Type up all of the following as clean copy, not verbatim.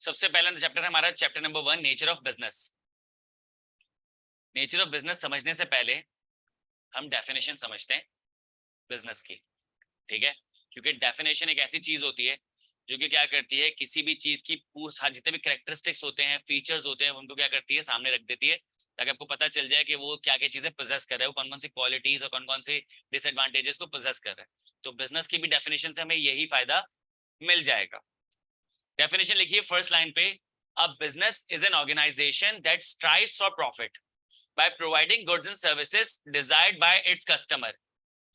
सबसे पहला चैप्टर है हमारा chapter number 1, nature of business. Nature of business समझने से पहले हम डेफिनेशन समझते हैं बिजनेस की, ठीक है? क्योंकि डेफिनेशन एक ऐसी चीज होती है जो कि क्या करती है, किसी भी चीज की जितने भी कैरेक्टरिस्टिक्स होते हैं, फीचर्स होते हैं, उनको क्या करती है, सामने रख देती है, ताकि आपको पता चल जाए कि वो क्या क्या चीजें पोजेस कर रहे हो, कौन कौन सी क्वालिटीज और कौन कौन से डिसएडवांटेजेस को पोजेस कर रहे हैं। तो बिजनेस की भी डेफिनेशन से हमें यही फायदा मिल जाएगा। डेफिनेशन लिखिए फर्स्ट लाइन पे, a business is an organisation that strives for profit by providing goods and services desired by its customer।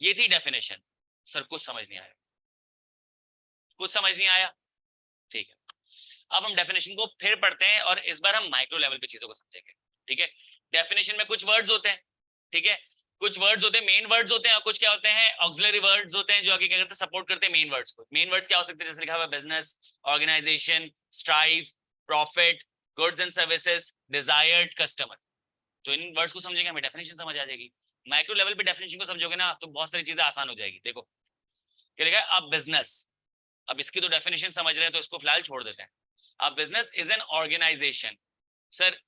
ये थी डेफिनेशन। सर कुछ समझ नहीं आया, कुछ समझ नहीं आया, ठीक है। अब हम डेफिनेशन को फिर पढ़ते हैं और इस बार हम माइक्रो लेवल पे चीजों को समझेंगे, ठीक है? डेफिनेशन में कुछ वर्ड्स होते हैं, ठीक है? कुछ वर्ड्स होते हैं मेन वर्ड्स होते हैं, और कुछ क्या होते हैं, ऑक्सिलरी वर्ड्स होते हैं, जो आगे क्या करते हैं, सपोर्ट करते हैं मेन वर्ड्स को। मेन वर्ड्स क्या हो सकते हैं, जैसे लिखा हुआ business, organisation, strive, profit, goods and services, desired customer. तो इन वर्ड्स को समझेंगे हमें डेफिनेशन समझ आ जाएगी। माइक्रो लेवल पे डेफिनेशन को समझोगे ना तो बहुत सारी चीजें आसान हो जाएगी। देखो क्या लिखा है, अब बिजनेस, अब इसकी तो डेफिनेशन समझ रहे हैं तो इसको फिलहाल छोड़ देते हैं। अब business is an organisation. Sir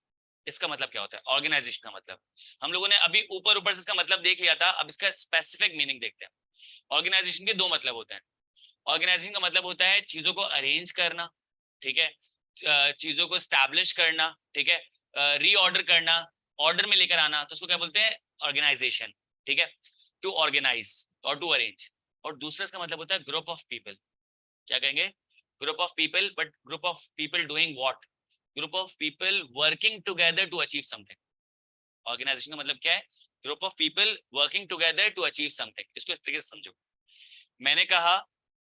इसका मतलब क्या होता है, ऑर्गेनाइजेशन का मतलब? हम लोगों ने अभी ऊपर ऊपर से इसका मतलब देख लिया था, अब इसका स्पेसिफिक मीनिंग देखते हैं। ऑर्गेनाइजेशन के दो मतलब होते हैं। ऑर्गेनाइजेशन का मतलब होता है चीजों को अरेंज करना, ठीक है, चीजों को स्टैब्लिश करना, ठीक है, रीऑर्डर करना, ऑर्डर में लेकर आना, तो उसको क्या बोलते हैं, ऑर्गेनाइजेशन, ठीक है। टू ऑर्गेनाइज और टू अरेंज। और दूसरा इसका मतलब होता है ग्रुप ऑफ पीपल। क्या कहेंगे, group of people, but group of people doing what, group of people working together to achieve something. Organisation का मतलब क्या है, group of people working together to achieve something. इसको इस तरीके से समझो। मैंने कहा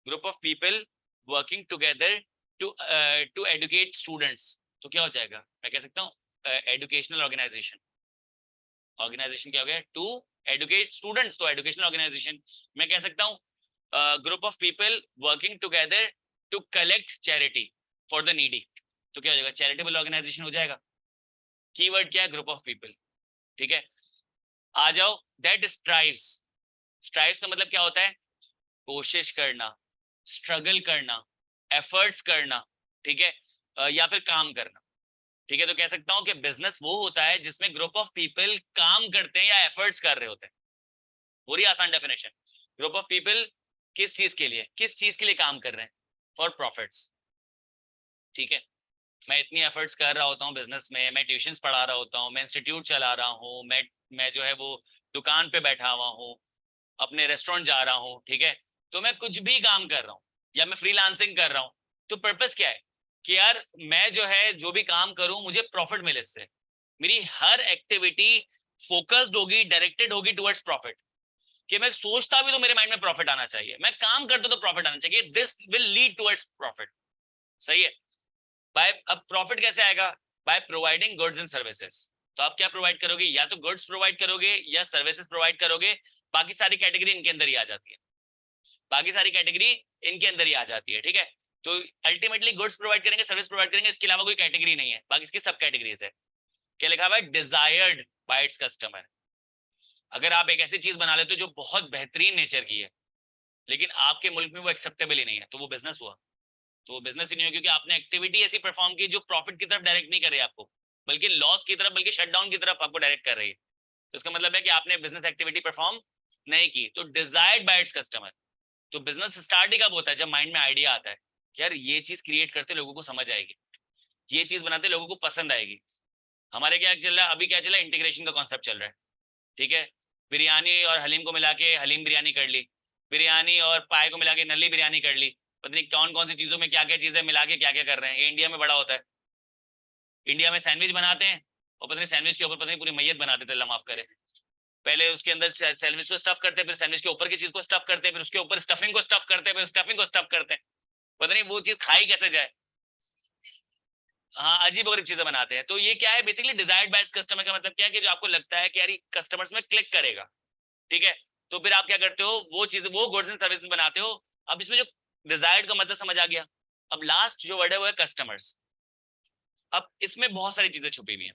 group of people working together to educate students, तो क्या हो जाएगा, मैं कह सकता हूँ एजुकेशनल ऑर्गेनाइजेशन। ऑर्गेनाइजेशन क्या हो गया, टू एडुकेट स्टूडेंट्स, तो एजुकेशनल ऑर्गेनाइजेशन। मैं कह सकता हूँ group of people working together to collect charity for the needy, तो क्या हो जाएगा, चैरिटेबल ऑर्गेनाइजेशन हो जाएगा। कीवर्ड क्या है, ग्रुप ऑफ पीपल, ठीक है। आ जाओ, दैट स्ट्राइव्स। स्ट्राइव्स का मतलब क्या होता है, कोशिश करना, स्ट्रगल करना, एफर्ट्स करना, ठीक है, या फिर काम करना, ठीक है। तो कह सकता हूं कि बिजनेस वो होता है जिसमें ग्रुप ऑफ पीपल काम करते हैं या एफर्ट्स कर रहे होते हैं। पूरी आसान डेफिनेशन। ग्रुप ऑफ पीपल किस चीज के लिए, किस चीज के लिए काम कर रहे हैं, फॉर प्रॉफिट्स, ठीक है। मैं इतनी एफर्ट्स कर रहा होता हूँ बिजनेस में, मैं ट्यूशंस पढ़ा रहा होता हूँ, मैं इंस्टीट्यूट चला रहा हूँ, मैं जो है वो दुकान पे बैठा हुआ हूँ, अपने रेस्टोरेंट जा रहा हूँ, ठीक है। तो मैं कुछ भी काम कर रहा हूँ या मैं फ्रीलांसिंग कर रहा हूँ, तो पर्पस क्या है कि यार मैं जो है जो भी काम करूँ मुझे प्रॉफिट मिले इससे। मेरी हर एक्टिविटी फोकस्ड होगी, डायरेक्टेड होगी टुवर्ड्स प्रॉफिट, कि मैं सोचता भी तो मेरे माइंड में प्रॉफिट आना चाहिए, मैं काम करता तो प्रॉफिट आना चाहिए, this will lead towards profit. सही है। बाय, अब प्रॉफिट कैसे आएगा, by providing goods and services. तो आप क्या प्रोवाइड करोगे, या तो गुड्स प्रोवाइड करोगे या सर्विसेज प्रोवाइड करोगे। बाकी सारी कैटेगरी इनके अंदर ही आ जाती है, बाकी सारी कैटेगरी इनके अंदर ही आ जाती है, ठीक है। तो अल्टीमेटली गुड्स प्रोवाइड करेंगे, सर्विस प्रोवाइड करेंगे, इसके अलावा कोई कैटेगरी नहीं है, बाकी इसकी सब कैटेगरीज है। क्या लिखा हुआ है, डिजायर्ड बाय इट्स कस्टमर। अगर आप एक ऐसी चीज बना लेते हो जो बहुत बेहतरीन नेचर की है लेकिन आपके मुल्क में वो एक्सेप्टेबल ही नहीं है, तो वो बिजनेस हुआ, तो वो बिजनेस ही नहीं हुआ, क्योंकि आपने एक्टिविटी ऐसी परफॉर्म की जो प्रॉफिट की तरफ डायरेक्ट नहीं कर रही आपको, बल्कि लॉस की तरफ, बल्कि शटडाउन की तरफ आपको डायरेक्ट कर रही है। तो इसका मतलब है कि आपने बिजनेस एक्टिविटी परफॉर्म नहीं की। तो डिजायर्ड बाय इट्स कस्टमर। तो बिजनेस स्टार्ट ही कब होता है, जब माइंड में आइडिया आता है कि यार ये चीज क्रिएट करते लोगों को समझ आएगी, ये चीज बनाते लोगों को पसंद आएगी। हमारे क्या चल रहा है अभी, क्या चल रहा है, इंटीग्रेशन का कॉन्सेप्ट चल रहा है, ठीक है। बिरयानी और हलीम को मिला के हलीम बिरयानी कर ली, बिरयानी और पाए को मिला के नली बिरयानी कर ली, पता नहीं कौन कौन सी चीजों में क्या क्या चीजें मिला के क्या क्या कर रहे हैं। ये इंडिया में बड़ा होता है। इंडिया में सैंडविच बनाते हैं और पता नहीं सैंडविच के ऊपर पता नहीं पूरी मैयत बना देते, अल्लाह माफ करे। पहले उसके अंदर सैंडविच को स्टफ करते हैं, फिर सैंडविच के ऊपर की चीज को स्टफ करते हैं, फिर उसके ऊपर स्टफिंग को स्टफ करते हैं, फिर स्टफिंग को स्टफ करते हैं, पता नहीं वो चीज खाई कैसे जाए। हाँ, अजीब और चीजें बनाते हैं। तो ये क्या है, बेसिकली डिजायर्ड बाय कस्टमर का मतलब क्या है कि जो आपको लगता है कि यार कस्टमर्स में क्लिक करेगा, ठीक है। तो फिर आप क्या करते हो, वो चीज, वो गुड्स एंड सर्विसेज बनाते हो। अब इसमें जो डिजायर्ड का मतलब समझ आ गया। अब लास्ट जो वर्ड है वो है कस्टमर्स। अब इसमें बहुत सारी चीजें छुपी हुई हैं।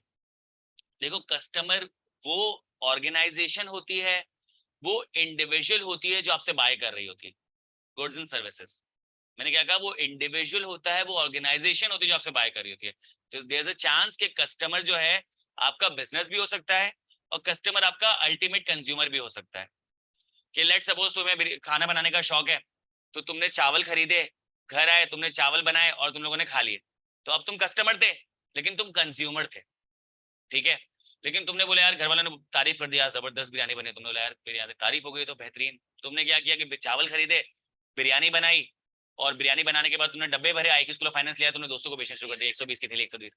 देखो, कस्टमर वो ऑर्गेनाइजेशन होती है, वो इंडिविजुअल होती है जो आपसे बाय कर रही होती है गुड्स एंड सर्विसेज। मैंने क्या कहा, वो इंडिविजुअल होता है, वो ऑर्गेनाइजेशन होती है जो आपसे बाय कर रही होती है। तो देयर इज अ चांस कि कस्टमर जो है आपका बिजनेस भी हो सकता है और कस्टमर आपका अल्टीमेट कंज्यूमर भी हो सकता है। कि लेट सपोज तुम्हें खाना बनाने का शौक है, तो तुमने चावल खरीदे, घर आए, तुमने चावल बनाए और तुम लोगों ने खा लिए, तो अब तुम कस्टमर थे लेकिन तुम कंज्यूमर थे, ठीक है। लेकिन तुमने बोला यार घर वालों ने तारीफ कर दिया, जबरदस्त बिरयानी बनी, तुमने बोला यार बिरयानी तारीफ हो गई तो बेहतरीन, तुमने क्या किया कि चावल खरीदे, बिरयानी बनाई, और बिरयानी बनाने के बाद तुमने डब्बे भरे, आई किस फाइनेंस लिया, तुमने दोस्तों को बेचना शुरू कर दिया, 120 की थैली 120।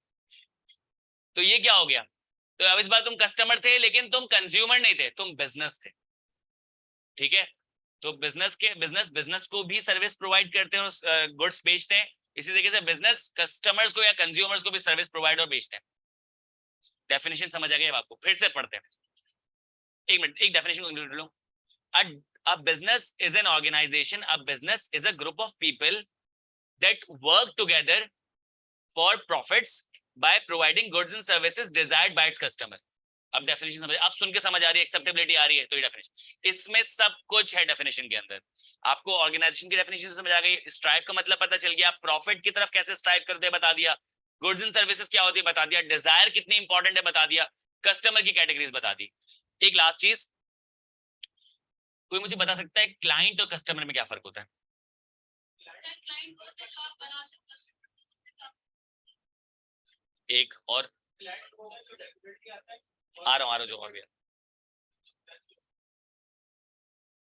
तो ये क्या हो गया, तो अब इस बार तुम कस्टमर थे लेकिन तुम कंज्यूमर नहीं थे, तुम बिजनेस थे, ठीक है। तो बिजनेस को भी सर्विस प्रोवाइड करते हैं, गुड्स बेचते हैं। इसी तरीके से बिजनेस कस्टमर्स को या कंज्यूमर्स को भी सर्विस प्रोवाइड और बेचते हैं। डेफिनेशन समझ आ गई आपको, फिर से पढ़ते हैं, एक मिनट, एक डेफिनेशन को लो। A business is an organization. A business is a group of people that work together for profits by providing goods and services desired by its customer. अब डेफिनेशन समझ, अब सुन के समझ आ रही है, एक्सेप्टेबिलिटी आ रही है, तो ये डेफिनेशन, इसमें सब कुछ है डेफिनेशन के अंदर। आपको ऑर्गेनाइजेशन की डेफिनेशन समझ आ गई, स्ट्राइव का मतलब पता चल गया, प्रॉफिट की तरफ कैसे स्ट्राइव करते हैं बता दिया, गुड्स एंड सर्विसेज क्या होती है बता दिया, डिजायर कितनी इंपॉर्टेंट है बता दिया, कस्टमर की कैटेगरीज बता दी। एक लास्ट चीज, कोई मुझे बता सकता है क्लाइंट और कस्टमर में क्या फर्क होता है? एक और आ रहा हूँ जो और गया,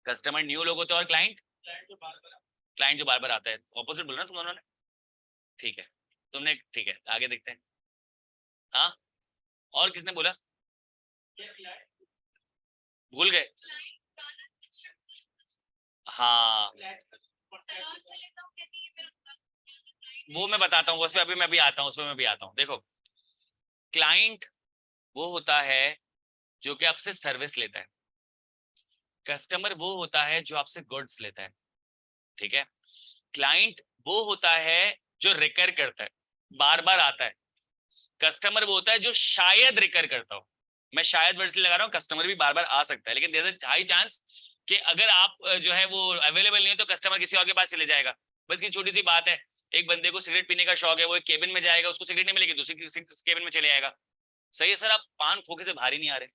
कस्टमर न्यू लोग होते हैं और क्लाइंट जो बार बार आता है, ऑपोजिट बोल रहा तुम दोनों ने, ठीक है, तुमने, ठीक है, आगे देखते हैं। हाँ, और किसने बोला, भूल गए? हाँ, वो मैं बताता हूँ, उस पर अभी मैं भी आता हूँ, उसमें मैं भी आता हूँ। देखो, क्लाइंट वो होता है जो कि आपसे सर्विस लेता है, कस्टमर वो होता है जो आपसे गुड्स लेता है, ठीक है। क्लाइंट वो होता है जो रिकर करता है, बार बार आता है, कस्टमर वो होता है जो शायद रिकर करता हो। मैं शायद वर्ड लगा रहा हूँ, कस्टमर भी बार बार आ सकता है, लेकिन देयर इज हाई चांस कि अगर आप जो है वो अवेलेबल नहीं हो तो कस्टमर किसी और के पास चले जाएगा। बस की छोटी सी बात है, एक बंदे को सिगरेट पीने का शौक है, वो एक केबिन में जाएगा, उसको सिगरेट नहीं मिलेगी, दूसरी केबिन में चले जाएगा। सही है सर, आप पान खोखे से भारी नहीं आ रहे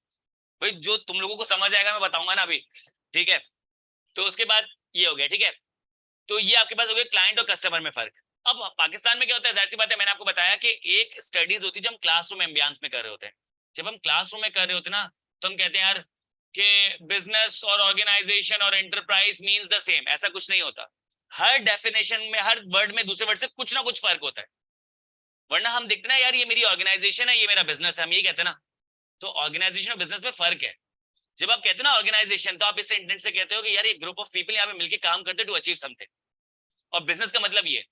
भाई, जो तुम लोगों को समझ आएगा मैं बताऊंगा ना अभी, ठीक है। तो उसके बाद ये हो गया, ठीक है। तो ये आपके पास हो गया क्लाइंट और कस्टमर में फर्क। अब पाकिस्तान में क्या होता है, जाहिर सी बात है, मैंने आपको बताया कि एक स्टडीज होती है जो हम क्लासरूम एम्बियंस में कर रहे होते हैं। जब हम क्लासरूम में कर रहे होते हैं ना, तो हम कहते हैं यार कि बिजनेस और ऑर्गेनाइजेशन और एंटरप्राइज मींस द सेम, ऐसा कुछ नहीं होता। हर डेफिनेशन में, हर वर्ड में दूसरे वर्ड से कुछ ना कुछ फर्क होता है, वरना हम देखते ना यार ये मेरी ऑर्गेनाइजेशन है, ये मेरा बिजनेस है, हम ये कहते हैं ना। तो ऑर्गेनाइजेशन और बिजनेस में फर्क है। जब आप कहते हो ना ऑर्गेनाइजेशन, तो आप इस इंटेंट से कहते हो कि यार ये ग्रुप ऑफ पीपल यहाँ पे मिलकर काम करते टू अचीव समथिंग, और बिजनेस का मतलब ये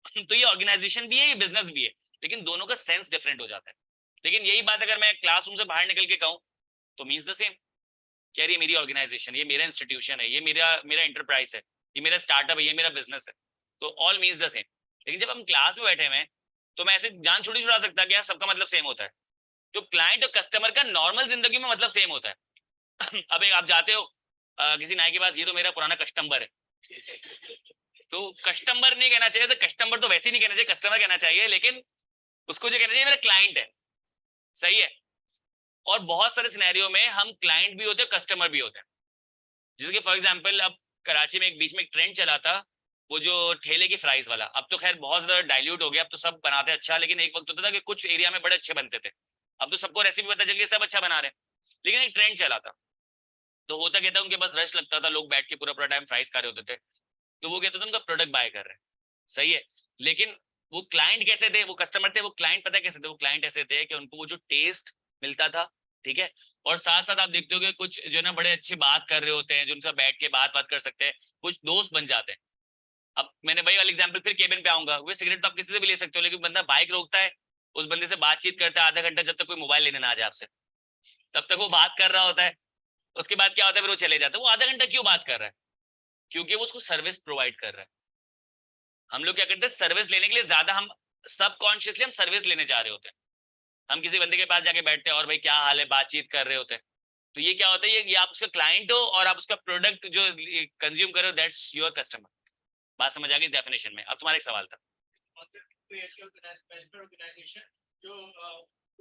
तो ये ऑर्गेनाइजेशन भी है, ये बिजनेस भी है, लेकिन दोनों का सेंस डिफरेंट हो जाता है। लेकिन यही बात अगर मैं क्लासरूम से बाहर निकल के कहूँ तो मीन्स द सेम, क्या ये मेरी ऑर्गेनाइजेशन, ये मेरा इंस्टीट्यूशन है, ये मेरा मेरा एंटरप्राइज है, ये मेरा स्टार्टअप है, ये मेरा बिजनेस है, तो ऑल मीन्स द सेम। लेकिन जब हम क्लास में बैठे हुए हैं तो मैं ऐसे जान छोड़ी छुड़ा सकता कि यार सबका मतलब सेम होता है। तो क्लाइंट और कस्टमर का नॉर्मल जिंदगी में मतलब सेम होता है। अब एक आप जाते हो किसी नाई के पास, ये तो मेरा पुराना कस्टमर है, तो कस्टमर नहीं कहना चाहिए, तो कस्टमर तो वैसे ही नहीं कहना चाहिए, कस्टमर कहना चाहिए, लेकिन उसको जो कहना चाहिए मेरा क्लाइंट है, सही है। और बहुत सारे सिनेरियो में हम क्लाइंट भी होते हैं, कस्टमर भी होते हैं। जैसे कि फॉर एग्जांपल, अब कराची में एक बीच में एक ट्रेंड चला था, वो जो ठेले की फ्राइज वाला, अब तो खैर बहुत ज्यादा डाइल्यूट हो गया, अब तो सब बनाते हैं अच्छा, लेकिन एक वक्त होता था कि कुछ एरिया में बड़े अच्छे बनते थे, अब तो सबको रेसिपी पता चल गई, सब अच्छा बना रहे हैं। लेकिन एक ट्रेंड चला था, तो होता क्या था, उनके पास रश लगता था, लोग बैठ के पूरा पूरा टाइम फ्राइज खा रहे होते थे, तो वो कहते थे उनका प्रोडक्ट बाय कर रहे हैं, सही है। लेकिन वो क्लाइंट कैसे थे, वो कस्टमर थे, वो क्लाइंट पता कैसे थे, वो क्लाइंट ऐसे थे कि उनको वो जो टेस्ट मिलता था, ठीक है, और साथ साथ आप देखते हो कि कुछ जो ना बड़े अच्छे बात कर रहे होते हैं, जो उनसे बैठ के बात कर सकते हैं, कुछ दोस्त बन जाते हैं। अब मैंने वही वाला एग्जांपल, फिर केबिन पे आऊंगा, वो सिगरेट तो आप किसी से भी ले सकते हो, लेकिन बंदा बाइक रोकता है, उस बंदे से बातचीत करता है आधा घंटा, जब तक कोई मोबाइल लेने ना आ जाए आपसे, तब तक वो बात कर रहा होता है। उसके बाद क्या होता है, फिर वो चले जाते हैं। वो आधा घंटा क्यों बात कर रहा है? क्योंकि वो उसको सर्विस प्रोवाइड कर रहा है। हम लोग क्या करते हैं, सर्विस लेने के लिए ज्यादा हम सबकॉन्शियसली हम सर्विस लेने जा रहे होते हैं, हम किसी बंदे के पास जाके बैठते हैं और भाई क्या हाल है, बातचीत कर रहे होते हैं। तो ये क्या होता है, ये आप उसका क्लाइंट हो और आप उसका प्रोडक्ट जो कंज्यूम कर रहे हो, दैट्स योर कस्टमर। बात समझ आ गई इस डेफिनेशन में? अब तुम्हारा एक सवाल था। कोई ऐसी ऑर्गेनाइजेशन जो